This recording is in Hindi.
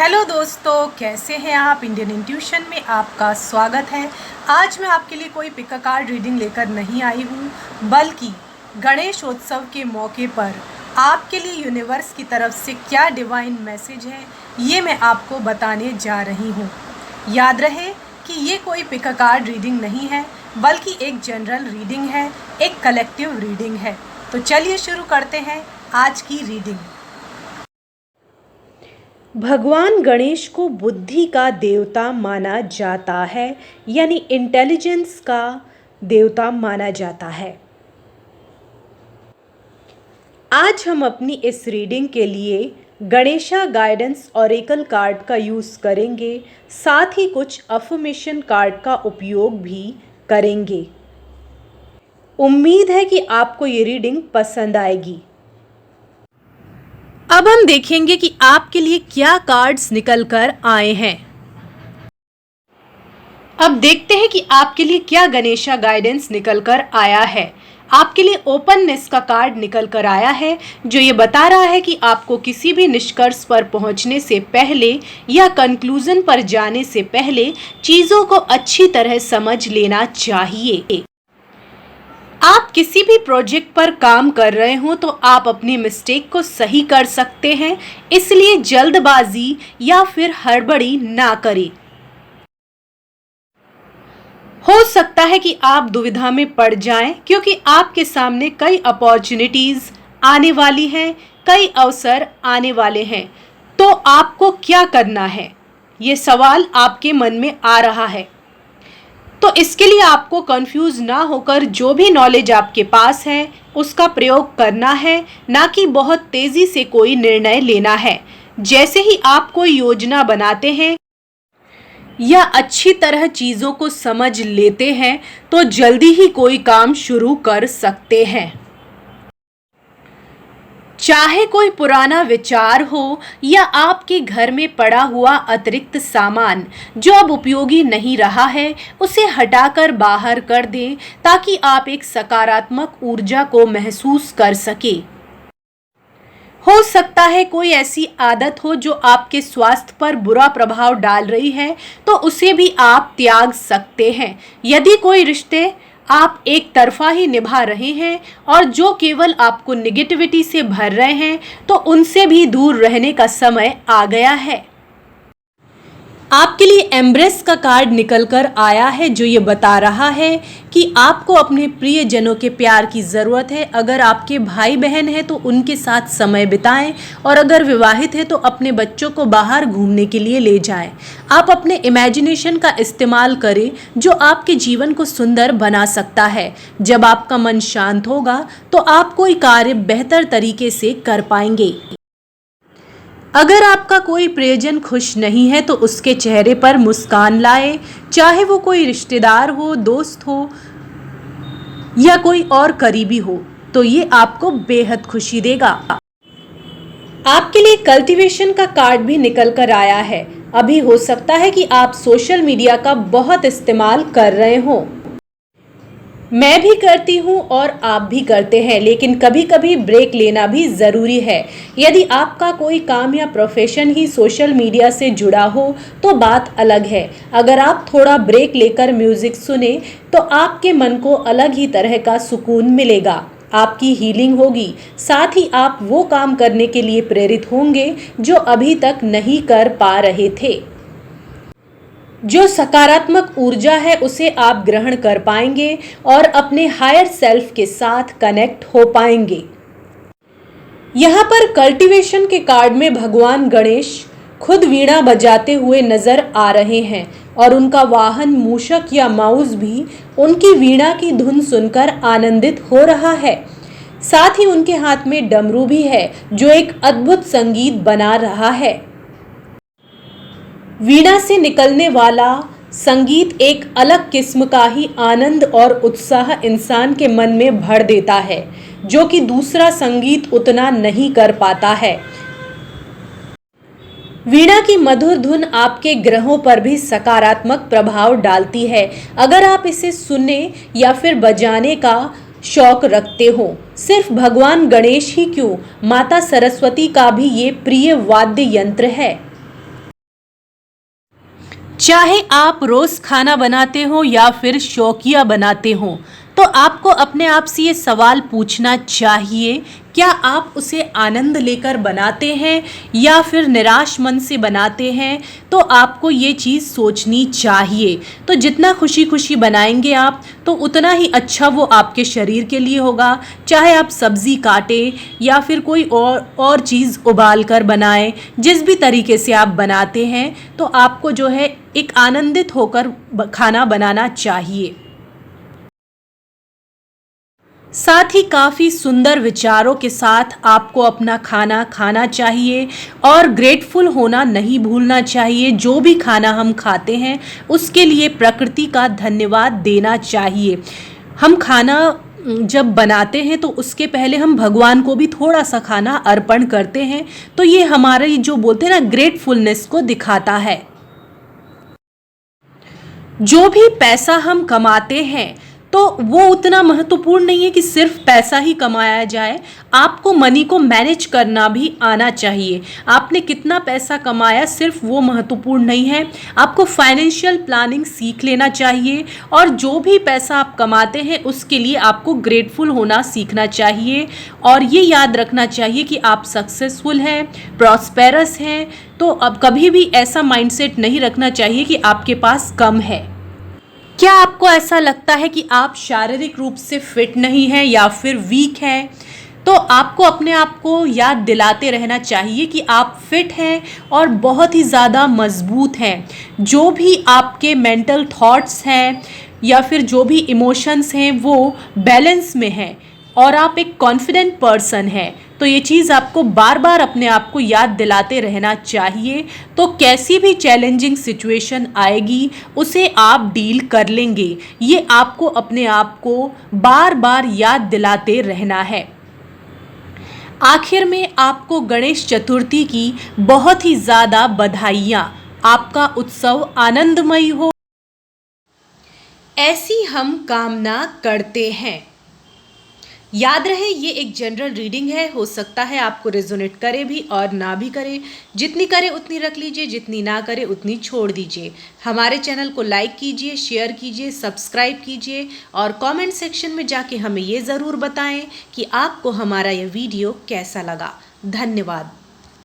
हेलो दोस्तों, कैसे हैं आप। इंडियन इंट्यूशन में आपका स्वागत है। आज मैं आपके लिए कोई पिक अ कार्ड रीडिंग लेकर नहीं आई हूँ, बल्कि गणेशोत्सव के मौके पर आपके लिए यूनिवर्स की तरफ से क्या डिवाइन मैसेज है, ये मैं आपको बताने जा रही हूँ। याद रहे कि ये कोई पिक अ कार्ड रीडिंग नहीं है, बल्कि एक जनरल रीडिंग है, एक कलेक्टिव रीडिंग है। तो चलिए शुरू करते हैं आज की रीडिंग। भगवान गणेश को बुद्धि का देवता माना जाता है, यानी इंटेलिजेंस का देवता माना जाता है। आज हम अपनी इस रीडिंग के लिए गणेशा गाइडेंस ऑरेकल कार्ड का यूज़ करेंगे, साथ ही कुछ अफर्मेशन कार्ड का उपयोग भी करेंगे। उम्मीद है कि आपको ये रीडिंग पसंद आएगी। अब हम देखेंगे कि आपके लिए क्या कार्ड्स निकल कर आए हैं। अब देखते हैं कि आपके लिए क्या गणेशा गाइडेंस निकल कर आया है। आपके लिए ओपननेस का कार्ड निकल कर आया है, जो ये बता रहा है कि आपको किसी भी निष्कर्ष पर पहुंचने से पहले या कंक्लूजन पर जाने से पहले चीज़ों को अच्छी तरह समझ लेना चाहिए। आप किसी भी प्रोजेक्ट पर काम कर रहे हो तो आप अपनी मिस्टेक को सही कर सकते हैं, इसलिए जल्दबाजी या फिर हड़बड़ी ना करें। हो सकता है कि आप दुविधा में पड़ जाएं, क्योंकि आपके सामने कई अपॉर्चुनिटीज आने वाली हैं, कई अवसर आने वाले हैं। तो आपको क्या करना है, ये सवाल आपके मन में आ रहा है। तो इसके लिए आपको कंफ्यूज ना होकर जो भी नॉलेज आपके पास है उसका प्रयोग करना है, ना कि बहुत तेजी से कोई निर्णय लेना है। जैसे ही आप कोई योजना बनाते हैं या अच्छी तरह चीज़ों को समझ लेते हैं तो जल्दी ही कोई काम शुरू कर सकते हैं। चाहे कोई पुराना विचार हो या आपके घर में पड़ा हुआ अतिरिक्त सामान जो अब उपयोगी नहीं रहा है, उसे हटाकर बाहर कर दें, ताकि आप एक सकारात्मक ऊर्जा को महसूस कर सके। हो सकता है कोई ऐसी आदत हो जो आपके स्वास्थ्य पर बुरा प्रभाव डाल रही है, तो उसे भी आप त्याग सकते हैं। यदि कोई रिश्ते आप एक तरफा ही निभा रहे हैं और जो केवल आपको निगेटिविटी से भर रहे हैं, तो उनसे भी दूर रहने का समय आ गया है। आपके लिए एम्ब्रेस का कार्ड निकल कर आया है, जो ये बता रहा है कि आपको अपने प्रियजनों के प्यार की ज़रूरत है। अगर आपके भाई बहन हैं तो उनके साथ समय बिताएं, और अगर विवाहित है तो अपने बच्चों को बाहर घूमने के लिए ले जाएं। आप अपने इमेजिनेशन का इस्तेमाल करें, जो आपके जीवन को सुंदर बना सकता है। जब आपका मन शांत होगा तो आप कोई कार्य बेहतर तरीके से कर पाएंगे। अगर आपका कोई प्रियजन खुश नहीं है तो उसके चेहरे पर मुस्कान लाए, चाहे वो कोई रिश्तेदार हो, दोस्त हो या कोई और करीबी हो, तो ये आपको बेहद खुशी देगा। आपके लिए कल्टीवेशन का कार्ड भी निकल कर आया है। अभी हो सकता है कि आप सोशल मीडिया का बहुत इस्तेमाल कर रहे हो। मैं भी करती हूँ और आप भी करते हैं, लेकिन कभी कभी ब्रेक लेना भी ज़रूरी है। यदि आपका कोई काम या प्रोफेशन ही सोशल मीडिया से जुड़ा हो तो बात अलग है। अगर आप थोड़ा ब्रेक लेकर म्यूज़िक सुने तो आपके मन को अलग ही तरह का सुकून मिलेगा। आपकी हीलिंग होगी, साथ ही आप वो काम करने के लिए प्रेरित होंगे जो अभी तक नहीं कर पा रहे थे। जो सकारात्मक ऊर्जा है उसे आप ग्रहण कर पाएंगे और अपने हायर सेल्फ के साथ कनेक्ट हो पाएंगे। यहाँ पर कल्टीवेशन के कार्ड में भगवान गणेश खुद वीणा बजाते हुए नजर आ रहे हैं, और उनका वाहन मूषक या माउस भी उनकी वीणा की धुन सुनकर आनंदित हो रहा है। साथ ही उनके हाथ में डमरू भी है, जो एक अद्भुत संगीत बना रहा है। वीणा से निकलने वाला संगीत एक अलग किस्म का ही आनंद और उत्साह इंसान के मन में भर देता है, जो कि दूसरा संगीत उतना नहीं कर पाता है। वीणा की मधुर धुन आपके ग्रहों पर भी सकारात्मक प्रभाव डालती है। अगर आप इसे सुनने या फिर बजाने का शौक रखते हो, सिर्फ भगवान गणेश ही क्यों, माता सरस्वती का भी ये प्रिय वाद्य यंत्र है। चाहे आप रोज खाना बनाते हो या फिर शौकिया बनाते हो, तो आपको अपने आप से ये सवाल पूछना चाहिए, क्या आप उसे आनंद लेकर बनाते हैं या फिर निराश मन से बनाते हैं। तो आपको ये चीज़ सोचनी चाहिए। तो जितना खुशी खुशी बनाएंगे आप, तो उतना ही अच्छा वो आपके शरीर के लिए होगा। चाहे आप सब्ज़ी काटें या फिर कोई और चीज़ उबाल कर बनाएं, जिस भी तरीके से आप बनाते हैं, तो आपको जो है एक आनंदित होकर खाना बनाना चाहिए। साथ ही काफ़ी सुंदर विचारों के साथ आपको अपना खाना खाना चाहिए और ग्रेटफुल होना नहीं भूलना चाहिए। जो भी खाना हम खाते हैं उसके लिए प्रकृति का धन्यवाद देना चाहिए। हम खाना जब बनाते हैं तो उसके पहले हम भगवान को भी थोड़ा सा खाना अर्पण करते हैं। तो ये हमारे जो बोलते हैं ना, ग्रेटफुलनेस को दिखाता है। जो भी पैसा हम कमाते हैं तो वो उतना महत्वपूर्ण नहीं है कि सिर्फ पैसा ही कमाया जाए। आपको मनी को मैनेज करना भी आना चाहिए। आपने कितना पैसा कमाया सिर्फ वो महत्वपूर्ण नहीं है, आपको फाइनेंशियल प्लानिंग सीख लेना चाहिए। और जो भी पैसा आप कमाते हैं उसके लिए आपको ग्रेटफुल होना सीखना चाहिए। और ये याद रखना चाहिए कि आप सक्सेसफुल हैं, प्रॉस्पेरस हैं। तो अब कभी भी ऐसा माइंडसेट नहीं रखना चाहिए कि आपके पास कम है। क्या आपको ऐसा लगता है कि आप शारीरिक रूप से फिट नहीं हैं या फिर वीक हैं? तो आपको अपने आप को याद दिलाते रहना चाहिए कि आप फिट हैं और बहुत ही ज़्यादा मजबूत हैं। जो भी आपके मेंटल थॉट्स हैं या फिर जो भी इमोशंस हैं वो बैलेंस में हैं और आप एक कॉन्फिडेंट पर्सन हैं। तो ये चीज़ आपको बार बार अपने आप को याद दिलाते रहना चाहिए। तो कैसी भी चैलेंजिंग सिचुएशन आएगी उसे आप डील कर लेंगे। ये आपको अपने आप को बार बार याद दिलाते रहना है। आखिर में आपको गणेश चतुर्थी की बहुत ही ज़्यादा बधाइयाँ। आपका उत्सव आनंदमयी हो, ऐसी हम कामना करते हैं। याद रहे, ये एक जनरल रीडिंग है। हो सकता है आपको रेजोनेट करे भी और ना भी करे। जितनी करे उतनी रख लीजिए, जितनी ना करे उतनी छोड़ दीजिए। हमारे चैनल को लाइक कीजिए, शेयर कीजिए, सब्सक्राइब कीजिए और कमेंट सेक्शन में जाके हमें ये ज़रूर बताएं कि आपको हमारा ये वीडियो कैसा लगा। धन्यवाद।